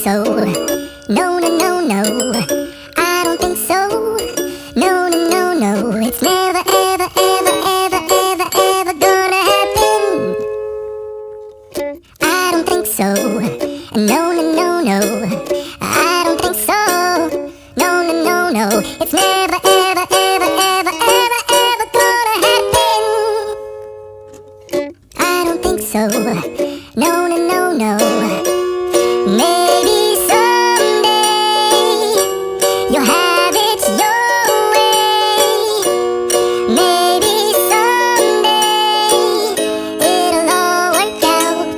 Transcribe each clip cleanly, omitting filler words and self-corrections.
so. No, no, no, no, I don't think so. No, no, no, no, it's never, ever, ever, ever, ever, ever gonna happen. I don't think so. No, no, no, no, I don't think so. No, no, no, no, it's never, ever, ever, ever, ever, ever gonna happen. I don't think so. No, no, no, no. Maybe someday you'll have it your way. Maybe someday it'll all work out.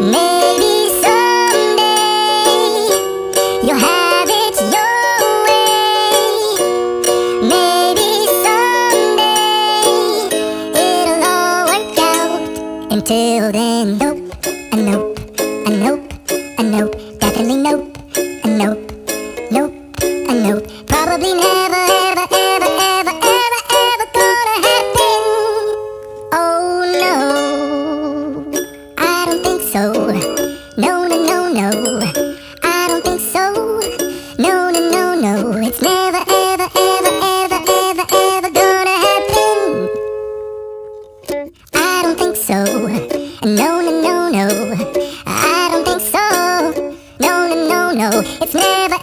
Maybe someday you'll have it your way. Maybe someday it'll all work out. Until then, nope, a nope, a nope, a nope, definitely nope, a nope, nope, a nope. Probably never, ever, ever, ever, ever, ever gonna happen. Oh no, I don't think so. No, no, no, no, I don't think so. No, no, no, no, it's never, ever, ever, ever, ever, ever gonna happen. I don't think so. No, no, no, no, I don't think so. No, no, no, no, it's never,